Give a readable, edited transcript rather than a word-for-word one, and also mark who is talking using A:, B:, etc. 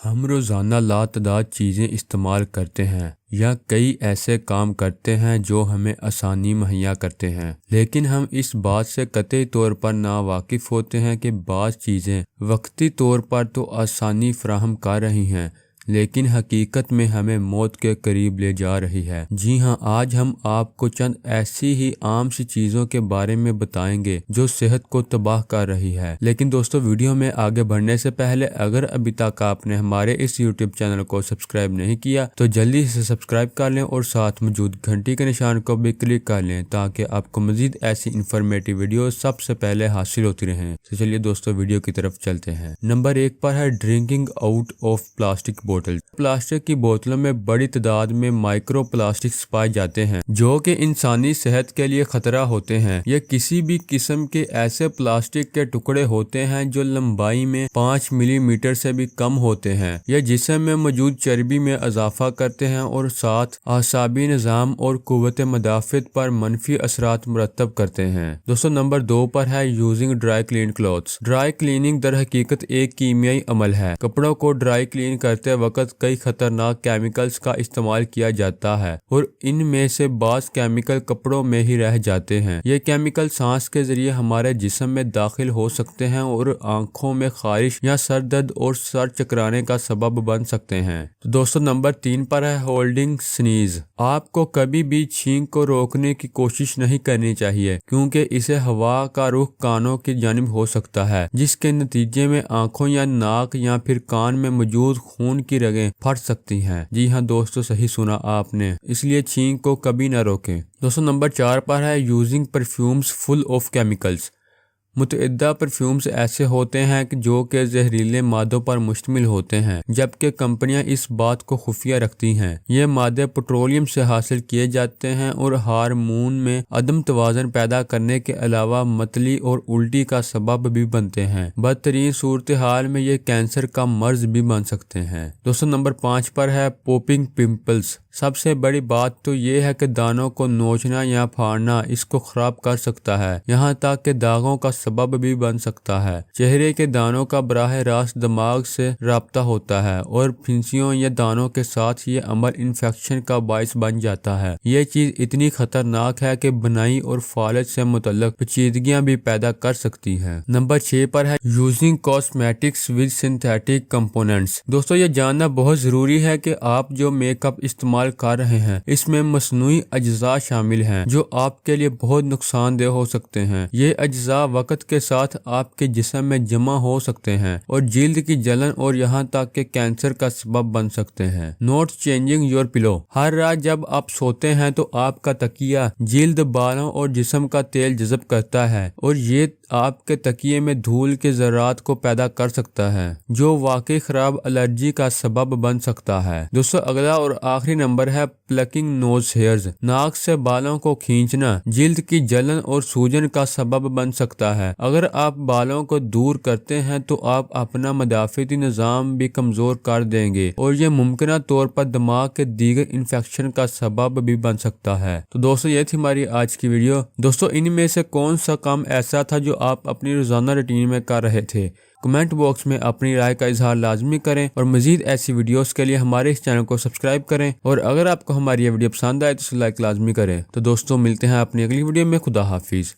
A: हम रोज़ाना लातादाद चीज़ें इस्तेमाल करते हैं या कई ऐसे काम करते हैं जो हमें आसानी मुहैया करते हैं, लेकिन हम इस बात से कतई तौर पर नावाकिफ़ होते हैं कि बाज़ चीज़ें वक्ती तौर पर तो आसानी फराहम कर रही हैं, लेकिन हकीकत में हमें मौत के करीब ले जा रही है। जी हाँ, आज हम आपको चंद ऐसी ही आम सी चीज़ों के बारे में बताएंगे जो सेहत को तबाह कर रही है। लेकिन दोस्तों, वीडियो में आगे बढ़ने से पहले अगर अभी तक आपने हमारे इस YouTube चैनल को सब्सक्राइब नहीं किया तो जल्दी से सब्सक्राइब कर लें और साथ मौजूद घंटी के निशान को भी क्लिक कर लें ताकि आपको मजीद ऐसी इंफॉर्मेटिव वीडियो सबसे पहले हासिल होती रहें। तो चलिए दोस्तों, वीडियो की तरफ चलते हैं। नंबर 1 पर है ड्रिंकिंग आउट ऑफ प्लास्टिक बोतल। प्लास्टिक की बोतलों में बड़ी तादाद में माइक्रो प्लास्टिक्स पाए जाते हैं जो कि इंसानी सेहत के लिए खतरा होते हैं। ये किसी भी किस्म के ऐसे प्लास्टिक के टुकड़े होते हैं जो लंबाई में 5 मिलीमीटर से भी कम होते हैं। ये जिस्म में मौजूद चर्बी में इजाफा करते हैं और साथ आसाबी निज़ाम और कुव्वत मदाफ़त पर मनफी असरात मुरतब करते हैं। दोस्तों, नंबर 2 पर है using dry clean clothes. Dry cleaning दर हकीकत एक कीमियाई अमल है। कपड़ों को ड्राई क्लीन करते वक्त कई खतरनाक केमिकल्स का इस्तेमाल किया जाता है और इनमें से बाज़ केमिकल कपड़ों में ही रह जाते हैं। ये केमिकल सांस के जरिए हमारे जिस्म में दाखिल हो सकते हैं और आंखों में खारिश या सर दर्द और सर चकराने का सबब बन सकते हैं। तो दोस्तों, नंबर 3 पर है होल्डिंग स्नीज। आपको कभी भी छींक को रोकने की कोशिश नहीं करनी चाहिए क्योंकि इसे हवा का रुख कानों की जानिब हो सकता है, जिसके नतीजे में आंखों या नाक या फिर कान में मौजूद खून की रगें फट सकती हैं। जी हाँ दोस्तों, सही सुना आपने, इसलिए छींक को कभी न रोकें। दोस्तों, नंबर 4 पर है using perfumes full of chemicals. मुतअद्दिद परफ्यूम्स ऐसे होते हैं कि जो कि जहरीले मादों पर मुश्तमिल होते हैं, जबकि कंपनियां इस बात को खुफिया रखती हैं। ये मादे पेट्रोलियम से हासिल किए जाते हैं और हार्मोन में अदम तवाज़ुन पैदा करने के अलावा मतली और उल्टी का सबब भी बनते हैं। बदतरीन सूरत हाल में ये कैंसर का मर्ज भी बन सकते हैं। दोस्तों, नंबर 5 पर है पॉपिंग पिंपल्स। सबसे बड़ी बात तो ये है कि दानों को नोचना या फाड़ना इसको खराब कर सकता है, यहाँ तक कि दागों का सबब भी बन सकता है। चेहरे के दानों का बराह रास्त दिमाग से राब्ता होता है और फिंसियों या दानों के साथ ये अमल इन्फेक्शन का बायस बन जाता है। ये चीज इतनी खतरनाक है कि बुनाई और फालज से मुतल्लक पेचीदगियां भी पैदा कर सकती है। नंबर 6 पर है using cosmetics with synthetic components. दोस्तों, ये जानना बहुत जरूरी है कि आप जो मेकअप इस्तेमाल कर रहे हैं इसमें मसनूई अज्जा शामिल हैं जो आपके लिए बहुत नुकसानदेह हो सकते हैं। ये अज्जा वक्त के साथ आपके जिस्म में जमा हो सकते हैं और जिल्द की जलन और यहाँ तक के कैंसर का सबब बन सकते हैं। Not changing your pillow. हर रात जब आप सोते हैं तो आपका तकिया जिल्द, बालों और जिस्म का तेल जज़ब करता है और ये आपके तकिए में धूल के ज़रात को पैदा कर सकता है जो वाकई खराब एलर्जी का सबब बन सकता है। दोस्तों, अगला और आखिरी नंबर है प्लकिंग नोज हेयर्स। नाक से बालों को खींचना जिल्द की जलन और सूजन का सबब बन सकता है। अगर आप बालों को दूर करते हैं तो आप अपना मदाफ़ती निज़ाम भी कमजोर कर देंगे और ये मुमकिन तौर पर दिमाग के दीगर इन्फेक्शन का सबब भी बन सकता है। तो दोस्तों, ये थी हमारी आज की वीडियो। दोस्तों, इनमें से कौन सा काम ऐसा था जो आप अपनी रोजाना रूटीन में कर रहे थे? कमेंट बॉक्स में अपनी राय का इजहार लाजमी करें और मजीद ऐसी वीडियोस के लिए हमारे इस चैनल को सब्सक्राइब करें और अगर आपको हमारी ये वीडियो पसंद आए तो लाइक लाजमी करें। तो दोस्तों, मिलते हैं अपनी अगली वीडियो में। खुदा हाफिज।